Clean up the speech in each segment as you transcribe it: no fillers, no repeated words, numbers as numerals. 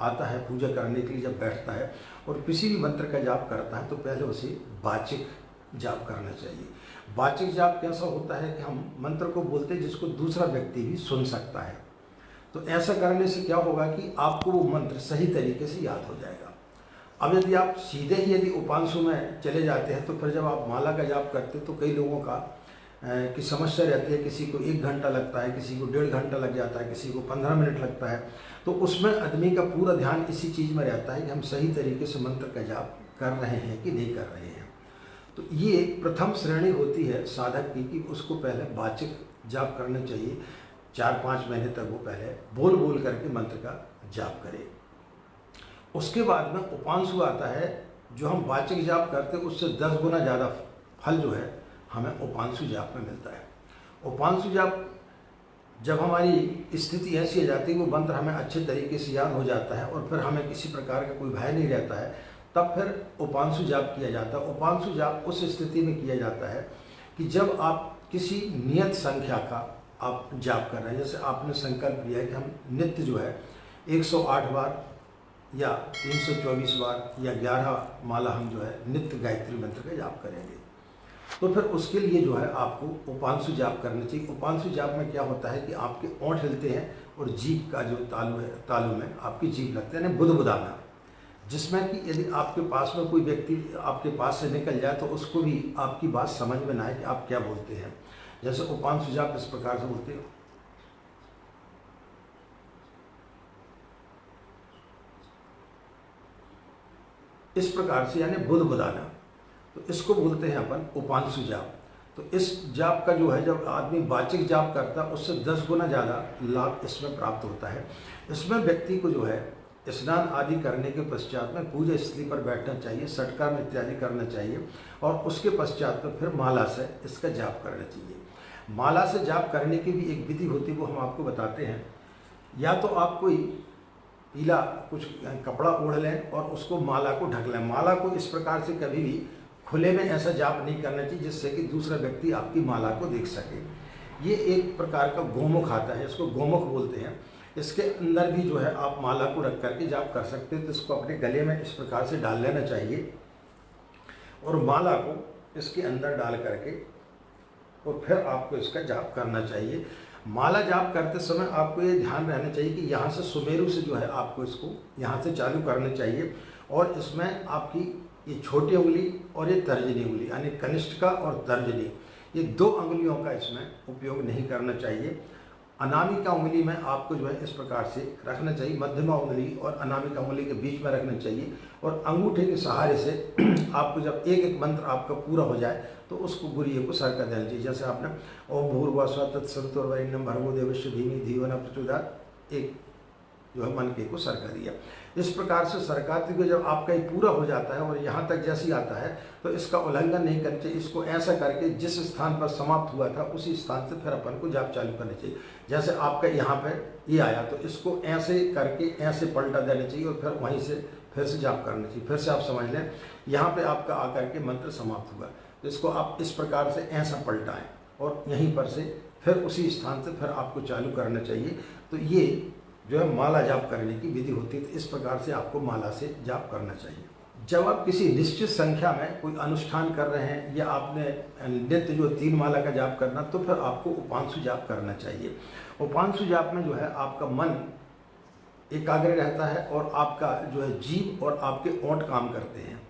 आता है पूजा करने के लिए, जब बैठता है और किसी भी मंत्र का जाप करता है तो पहले उसे वाचिक जाप करना चाहिए। वाचिक जाप कैसा होता है कि हम मंत्र को बोलते हैं जिसको दूसरा व्यक्ति भी सुन सकता है। तो ऐसा करने से क्या होगा कि आपको वो मंत्र सही तरीके से याद हो जाएगा। अब यदि आप सीधे ही यदि उपांशु में चले जाते हैं तो फिर जब आप माला का जाप करते हैं तो कई लोगों का की समस्या रहती है, किसी को 1 घंटा लगता है, किसी को 1.5 घंटा लग जाता है, किसी को 15 मिनट लगता है। तो उसमें आदमी का पूरा ध्यान इसी चीज़ में रहता है कि हम सही तरीके से मंत्र का जाप कर रहे हैं कि नहीं कर रहे हैं। तो ये प्रथम श्रेणी होती है साधक की कि उसको पहले वाचिक जाप करना चाहिए। 4-5 महीने तक वो पहले बोल बोल करके मंत्र का जाप करे। उसके बाद में उपांशु आता है, जो हम वाचिक जाप करते हैं उससे 10 गुना ज़्यादा फल जो है हमें उपांशु जाप में मिलता है। उपांशु जाप जब हमारी स्थिति ऐसी हो जाती है कि वो मंत्र हमें अच्छे तरीके से याद हो जाता है और फिर हमें किसी प्रकार का कोई भय नहीं रहता है, तब फिर उपांशु जाप किया जाता है। उपांशु जाप उस स्थिति में किया जाता है कि जब आप किसी नियत संख्या का आप जाप कर रहे हैं। जैसे आपने संकल्प लिया है कि हम नित्य जो है 108 बार या 324 बार या 11 माला हम जो है नित्य गायत्री मंत्र का जाप करेंगे, तो फिर उसके लिए जो है आपको उपांशु जाप करना चाहिए। उपांशु जाप में क्या होता है कि आपके ओंठ हिलते हैं और जीभ का जो तालु है, तालु में आपकी जीभ लगते हैं, यानी बुदबुदाना, जिसमें कि यदि आपके पास में कोई व्यक्ति आपके पास से निकल जाए तो उसको भी आपकी बात समझ में ना आए कि आप क्या बोलते हैं। जैसे उपांशु जाप इस प्रकार से बोलते हैं, इस प्रकार से, यानी बुदबुदाना, तो इसको बोलते हैं अपन उपांशु जाप। तो इस जाप का जो है जब आदमी वाचिक जाप करता है उससे 10 गुना ज़्यादा लाभ इसमें प्राप्त होता है। इसमें व्यक्ति को जो है स्नान आदि करने के पश्चात में पूजा स्थली पर बैठना चाहिए, षटकर्म इत्यादि करना चाहिए और उसके पश्चात में फिर माला से इसका जाप करना चाहिए। माला से जाप करने की भी एक विधि होती है, वो हम आपको बताते हैं। या तो आप कोई पीला कुछ कपड़ा ओढ़ लें और उसको माला को ढक लें। माला को इस प्रकार से कभी भी खुले में ऐसा जाप नहीं करना चाहिए जिससे कि दूसरा व्यक्ति आपकी माला को देख सके। ये एक प्रकार का गोमुख आता है, इसको गोमुख बोलते हैं। इसके अंदर भी जो है आप माला को रख करके जाप कर सकते हैं। तो इसको अपने गले में इस प्रकार से डाल लेना चाहिए और माला को इसके अंदर डाल करके और फिर आपको इसका जाप करना चाहिए। माला जाप करते समय आपको ये ध्यान रहना चाहिए कि यहाँ से सुमेरु से जो है आपको इसको यहाँ से चालू करना चाहिए और इसमें आपकी ये छोटी उंगली और ये तर्जनी उंगली, यानी कनिष्ठिका और तर्जनी, ये 2 अंगुलियों का इसमें उपयोग नहीं करना चाहिए। अनामिका उंगली में आपको जो है इस प्रकार से रखना चाहिए, मध्यमा उंगली और अनामिका उंगली के बीच में रखना चाहिए और अंगूठे के सहारे से आपको जब एक एक मंत्र आपका पूरा हो जाए तो उसको गुरिये को सरका देना चाहिए। जैसे आपने ओम भूर्भुवः तत्सवितुर्वरेण्यं भर्गो देवस्य धीमहि धियो न प्रचोदयात्, एक जो है मन के को सरका दिया। इस प्रकार से सरकाते हुए जब आपका ये पूरा हो जाता है और यहाँ तक जैसे ही आता है तो इसका उल्लंघन नहीं करना चाहिए। इसको ऐसा करके जिस स्थान पर समाप्त हुआ था उसी स्थान से फिर अपन को जाप चालू करना चाहिए। जैसे आपका यहाँ पर ये आया तो इसको ऐसे करके ऐसे पलटा देना चाहिए और फिर वहीं से फिर से जाप करना चाहिए। फिर से आप समझ लें, यहाँ पर आपका आकर के मंत्र समाप्त हुआ तो इसको आप इस प्रकार से ऐसा पलटाएँ और यहीं पर से फिर उसी स्थान से फिर आपको चालू करना चाहिए। तो ये जो है माला जाप करने की विधि होती है। तो इस प्रकार से आपको माला से जाप करना चाहिए। जब आप किसी निश्चित संख्या में कोई अनुष्ठान कर रहे हैं या आपने नित्य जो 3 माला का जाप करना, तो फिर आपको उपांशु जाप करना चाहिए। उपांशु जाप में जो है आपका मन एकाग्र रहता है और आपका जो है जीभ और आपके ओंठ काम करते हैं।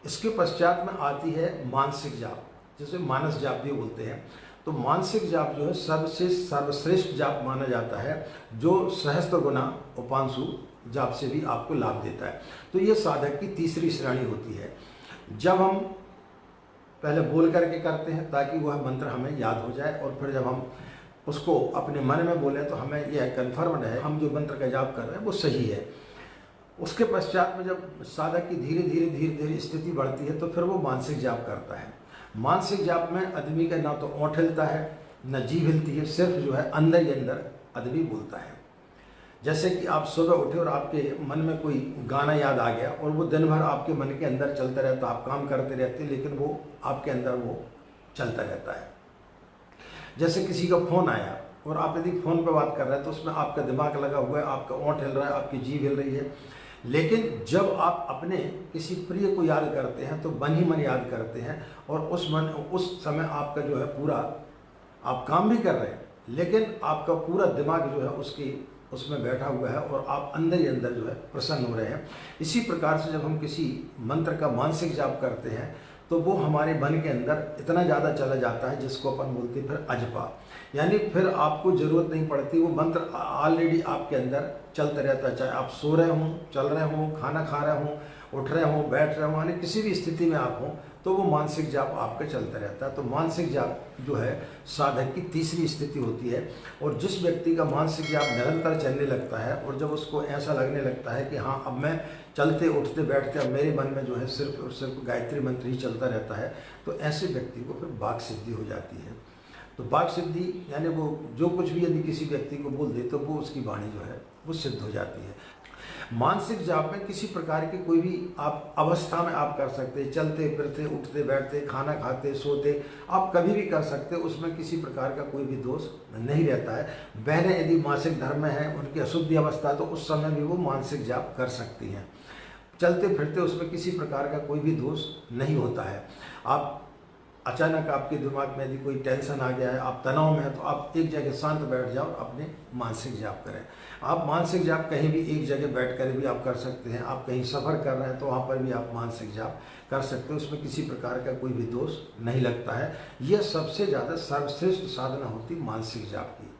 इसके पश्चात में आती है मानसिक जाप, जिसे मानस जाप भी बोलते हैं। तो मानसिक जाप जो है सबसे सर्वश्रेष्ठ जाप माना जाता है, जो सहस्त्र गुना उपांशु जाप से भी आपको लाभ देता है। तो ये साधक की तीसरी श्रेणी होती है। जब हम पहले बोल करके करते हैं ताकि वह मंत्र हमें याद हो जाए और फिर जब हम उसको अपने मन में बोलें तो हमें यह कन्फर्म है हम जो मंत्र का जाप कर रहे हैं वो सही है। उसके पश्चात में जब साधक की धीरे धीरे स्थिति बढ़ती है तो फिर वो मानसिक जाप करता है। मानसिक जाप में आदमी का ना तो ओंठ हिलता है न जीभ हिलती है, सिर्फ जो है अंदर ही अंदर आदमी बोलता है। जैसे कि आप सुबह उठे और आपके मन में कोई गाना याद आ गया और वो दिन भर आपके मन के अंदर चलता रहता, आप काम करते रहते हैं लेकिन वो आपके अंदर वो चलता रहता है। जैसे किसी का फ़ोन आया और आप यदि फ़ोन पे बात कर रहे हैं तो उसमें आपका दिमाग लगा हुआ है, आपका ओंठ हिल रहा है, आपकी जीभ हिल रही है। लेकिन जब आप अपने किसी प्रिय को याद करते हैं तो मन ही मन याद करते हैं, और उस समय आपका जो है पूरा, आप काम भी कर रहे हैं लेकिन आपका पूरा दिमाग जो है उसमें बैठा हुआ है और आप अंदर ही अंदर जो है प्रसन्न हो रहे हैं। इसी प्रकार से जब हम किसी मंत्र का मानसिक जाप करते हैं तो वो हमारे मन के अंदर इतना ज़्यादा चला जाता है जिसको अपन बोलते हैं फिर अजपा, यानी फिर आपको ज़रूरत नहीं पड़ती, वो मंत्र ऑलरेडी आपके अंदर चलता रहता है। चाहे आप सो रहे हों, चल रहे हों, खाना खा रहे हों, उठ रहे हों, बैठ रहे हों, यानी किसी भी स्थिति में आप हों तो वो मानसिक जाप आपका चलता रहता है। तो मानसिक जाप जो है साधक की तीसरी स्थिति होती है। और जिस व्यक्ति का मानसिक जाप निरंतर चलने लगता है और जब उसको ऐसा लगने लगता है कि हाँ अब मैं चलते उठते बैठते अब मेरे मन में जो है सिर्फ और सिर्फ गायत्री मंत्र ही चलता रहता है, तो ऐसे व्यक्ति को फिर वाक सिद्धि हो जाती है। तो वाक सिद्धि यानी वो जो कुछ भी यदि किसी व्यक्ति को बोल दे तो वो उसकी वाणी जो है वो सिद्ध हो जाती है। मानसिक जाप में किसी प्रकार की कोई भी आप अवस्था में आप कर सकते हैं, चलते फिरते, उठते बैठते, खाना खाते, सोते, आप कभी भी कर सकते हैं, उसमें किसी प्रकार का कोई भी दोष नहीं रहता है। बहनें यदि मासिक धर्म में हैं, उनकी अशुद्धि अवस्था, तो उस समय भी वो मानसिक जाप कर सकती हैं। चलते फिरते उसमें किसी प्रकार का कोई भी दोष नहीं होता है। आप अचानक आपके दिमाग में यदि कोई टेंशन आ गया है, आप तनाव में हैं, तो आप एक जगह शांत बैठ जाओ, अपने मानसिक जाप करें। आप मानसिक जाप कहीं भी एक जगह बैठ कर भी आप कर सकते हैं। आप कहीं सफ़र कर रहे हैं तो वहाँ पर भी आप मानसिक जाप कर सकते हो, उसमें किसी प्रकार का कोई भी दोष नहीं लगता है। यह सबसे ज़्यादा सर्वश्रेष्ठ साधना होती मानसिक जाप की।